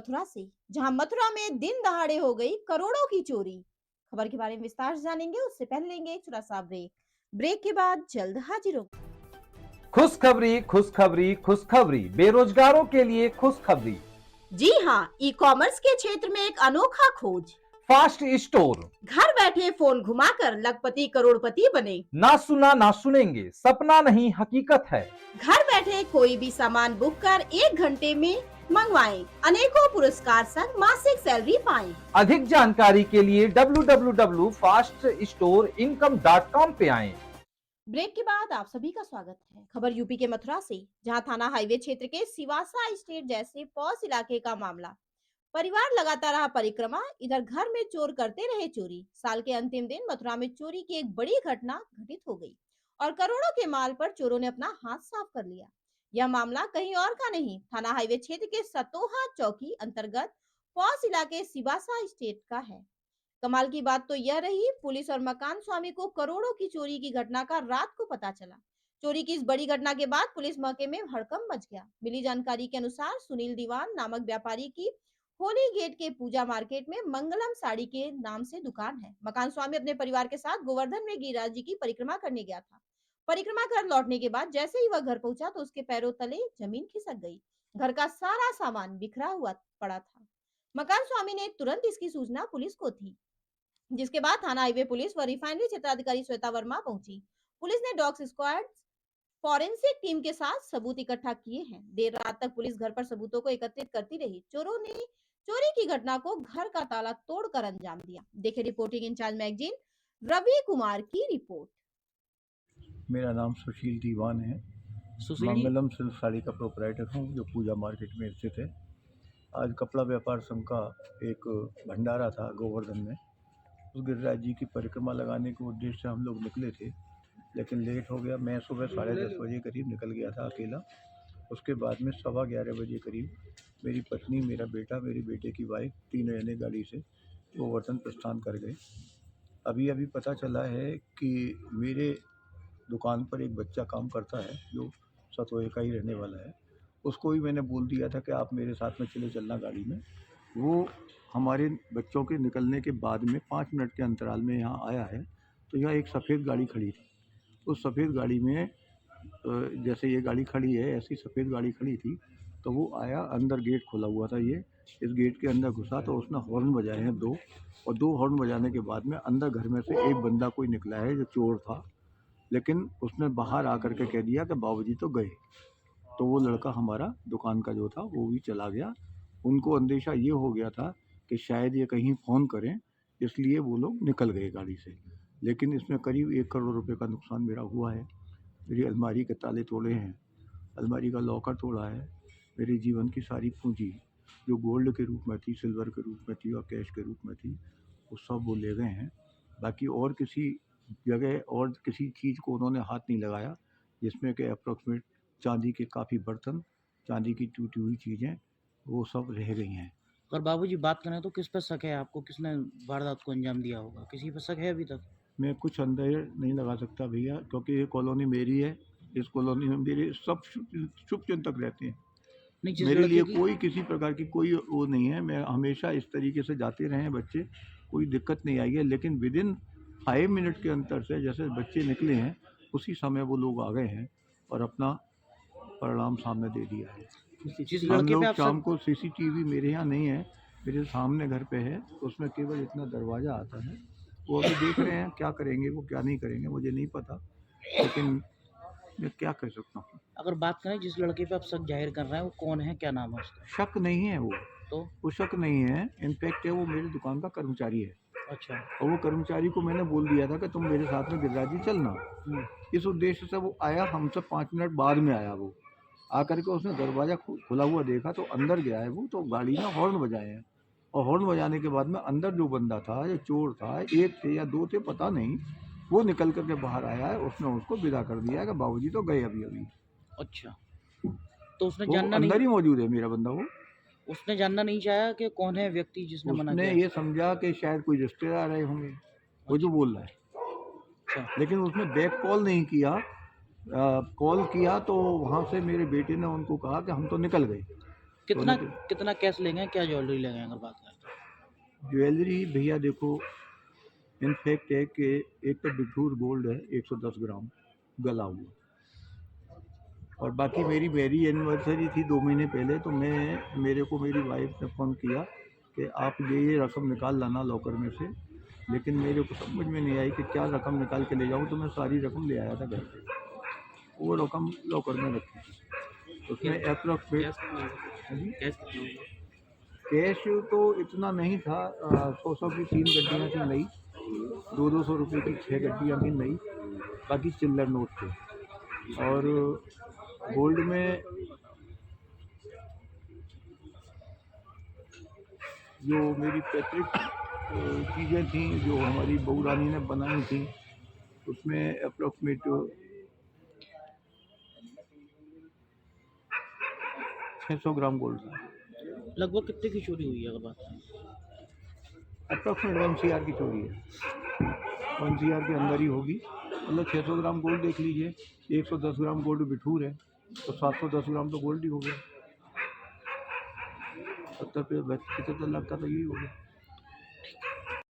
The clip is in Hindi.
मथुरा से, जहां मथुरा में दिन दहाड़े हो गई करोड़ों की चोरी। खबर के बारे में विस्तार से जानेंगे, उससे पहले लेंगे एक छोटा सा ब्रेक। ब्रेक के बाद जल्द हाजिर होंगे। खुशखबरी खुशखबरी खुशखबरी, बेरोजगारों के लिए खुशखबरी। जी हाँ, ई कॉमर्स के क्षेत्र में एक अनोखा खोज। Fast store. घर बैठे फोन घुमाकर लखपति करोड़पति बने। ना सुना ना सुनेंगे, सपना नहीं हकीकत है। घर बैठे कोई भी सामान बुक कर 1 घंटे में मंगवाएं। अनेकों पुरस्कार संग मासिक सैलरी पाएं। अधिक जानकारी के लिए www.faststoreincome.com पे आएं। ब्रेक के बाद आप सभी का स्वागत है। खबर यूपी के मथुरा से, जहां थाना हाईवे क्षेत्र के सिवासा एस्टेट जैसे पॉस इलाके का मामला। परिवार लगाता रहा परिक्रमा, इधर घर में चोर करते रहे चोरी। साल के अंतिम दिन मथुरा में चोरी की एक बड़ी घटना घटित हो गई और करोड़ों के माल पर चोरों ने अपना हाथ साफ कर लिया। यह मामला कहीं और का नहीं, थाना हाईवे क्षेत्र के सतोहा चौकी अंतर्गत पॉस इलाके सिवासा एस्टेट का है। कमाल की बात तो यह रही, पुलिस और मकान स्वामी को करोड़ों की चोरी की घटना का रात को पता चला। चोरी की इस बड़ी घटना के बाद पुलिस मौके में हड़कंप मच गया। मिली जानकारी के अनुसार सुनील दीवान नामक व्यापारी की होली गेट के पूजा मार्केट में मंगलम साड़ी के नाम से दुकान है। मकान स्वामी अपने परिवार के साथ गोवर्धन में गिरिराज जी की परिक्रमा करने गया था। परिक्रमा कर लौटने के बाद जैसे ही वह घर पहुंचा तो उसके पैरों तले जमीन खिसक गई। घर का सारा सामान बिखरा हुआ पड़ा था। मकान स्वामी ने तुरंत इसकी सूचना पुलिस को दी, जिसके बाद थाना हाईवे पुलिस व रिफाइनरी क्षेत्राधिकारी श्वेता वर्मा पहुंची। पुलिस ने डॉग स्क्वाड फॉरेंसिक टीम के साथ सबूत इकट्ठा किए हैं। देर रात तक पुलिस घर पर सबूतों को एकत्रित करती रही। चोरों ने चोरी की घटना को घर का ताला तोड़कर अंजाम दिया। देखे reporting incharge magazine Ravi Kumar की रिपोर्ट। मेरा नाम सुशील दीवान है। मंगलम सिल्क साड़ी का प्रोपराइटर हूँ, जो पूजा मार्केट में स्थित है। आज कपड़ा व्यापार संघ का एक भंडारा था गोवर्धन में। उस गिरिराज जी की परिक्रमा लगाने के उद्देश्य से हम लोग निकले थे, लेकिन लेट हो गया। मैं सुबह 10:30 बजे करीब निकल गया था अकेला। उसके बाद में 11:15 बजे करीब मेरी पत्नी, मेरा बेटा, मेरी बेटे की वाइफ, तीनों जने गाड़ी से गोवर्धन प्रस्थान कर गए। अभी पता चला है कि मेरे दुकान पर एक बच्चा काम करता है जो सतोए का ही रहने वाला है। उसको भी मैंने बोल दिया था कि आप मेरे साथ में चले चलना गाड़ी में। वो हमारे बच्चों के निकलने के बाद में 5 मिनट के अंतराल में यहाँ आया है। तो यह एक सफ़ेद गाड़ी खड़ी थी। उस सफ़ेद गाड़ी में जैसे ये गाड़ी खड़ी है, ऐसी सफ़ेद गाड़ी खड़ी थी। तो वो आया, अंदर गेट खुला हुआ था। ये इस गेट के अंदर घुसा तो उसने हॉर्न बजाए हैं 2, और 2 हॉर्न बजाने के बाद में अंदर घर में से एक बंदा कोई निकला है जो चोर था। लेकिन उसने बाहर आकर के कह दिया कि बाबूजी तो गए। तो वो लड़का हमारा दुकान का जो था वो भी चला गया। उनको अंदेशा ये हो गया था कि शायद ये कहीं फ़ोन करें, इसलिए वो लोग निकल गए गाड़ी से। लेकिन इसमें करीब 1 करोड़ रुपए का नुकसान मेरा हुआ है। मेरी अलमारी के ताले तोड़े हैं, अलमारी का लॉकर तोड़ा है। मेरे जीवन की सारी पूंजी जो गोल्ड के रूप में थी, सिल्वर के रूप में थी और कैश के रूप में थी, वो सब वो ले गए हैं। बाकी और किसी जगह और किसी चीज़ को उन्होंने हाथ नहीं लगाया, जिसमें कि अप्रॉक्सीमेट चांदी के काफ़ी बर्तन, चांदी की टूटी हुई चीज़ें, वो सब रह गई हैं। अगर बाबूजी बात करें तो किस पर शक है आपको? किसने वारदात को अंजाम दिया होगा? किसी पर शक है अभी तक? मैं कुछ अंदाज़ा नहीं लगा सकता भैया, क्योंकि ये कॉलोनी मेरी है। इस कॉलोनी में मेरे सब शुभचिंतक रहते हैं। नहीं, जिस मेरे लिए लड़के की कोई किसी प्रकार की कोई वो नहीं है। मैं हमेशा इस तरीके से जाते रहे हैं बच्चे, कोई दिक्कत नहीं आई है। लेकिन विदिन 5 मिनट के अंतर से जैसे बच्चे निकले हैं, उसी समय वो लोग आ गए हैं और अपना परिणाम सामने दे दिया है। जिस हम लड़के पे लोग आप शाम शक को सीसीटीवी मेरे यहाँ नहीं है, मेरे सामने घर पे है। उसमें केवल इतना दरवाज़ा आता है। वो अभी देख रहे हैं क्या करेंगे, वो क्या नहीं करेंगे मुझे नहीं पता, लेकिन मैं क्या कह सकता हूँ। अगर बात करें जिस लड़के पे आप शक जाहिर कर रहे हैं वो कौन है, क्या नाम है उसका? शक नहीं है वो, तो वो शक नहीं है। इनफैक्ट वो मेरी दुकान का कर्मचारी है। अच्छा। और वो कर्मचारी को मैंने बोल दिया था कि तुम मेरे साथ में गिरिराज जी चलना। इस उद्देश्य से वो आया, हमसे 5 मिनट बाद में आया। वो आकर के उसने दरवाज़ा खुला हुआ देखा तो अंदर गया है वो। तो गाड़ी ने हॉर्न बजाए हैं, और हॉर्न बजाने के बाद में अंदर जो बंदा था, जो चोर था, 1 थे या 2 थे पता नहीं, वो निकल करके बाहर आया है। उसने उसको विदा कर दिया है कि बाबूजी तो गए अभी। अच्छा, तो उसने वो जानना अंदर नहीं ही मौजूद है मेरा बंदा। वो उसने जानना नहीं चाहा कि कौन है व्यक्ति जिसने मना उसने किया? ये समझा कि शायद कोई रिश्तेदार आए होंगे, वो जो बोल रहा है। अच्छा। लेकिन उसने बैक कॉल नहीं किया। कॉल किया तो वहाँ से मेरे बेटे ने उनको कहा कि हम तो निकल गए। कितना सोने कितना कैश ले गए, क्या ज्वेलरी ले गए अगर बात करें तो? ज्वेलरी भैया देखो, इनफैक्ट है कि एक तो बिठूर गोल्ड है 110 ग्राम गला हुआ, और बाकी मेरी एनिवर्सरी थी 2 महीने पहले, तो मेरे को मेरी वाइफ ने फ़ोन किया कि आप ये रकम निकाल लाना लॉकर में से, लेकिन मेरे को समझ में नहीं आई कि क्या रकम निकाल के ले जाऊँ, तो मैं सारी रकम ले आया था घर से। वो रकम लॉकर में रखी थी, उसमें अप्रॉक्सीमेट कैश तो इतना नहीं था। 100 की 3 गड्डियाँ थी नई, 200 रुपये की 6 गड्डियाँ थी नई, बाकी चिल्लर नोट थे। और गोल्ड में जो मेरी पैतृक चीज़ें थी जो हमारी बहू रानी ने बनाई थी, उसमें अप्रॉक्सीमेट 600 ग्राम गोल्ड था। लगभग कितने की चोरी हुई है अगर बात करें? अप्रॉक्सीमेट 1 CR की चोरी है, 1 CR के अंदर ही होगी। मतलब 600 ग्राम गोल्ड देख लीजिए, 110 ग्राम गोल्ड बिठूर है, तो 710 ग्राम तो गोल्ड ही हो गया। 75 लाख का तो यही हो गया।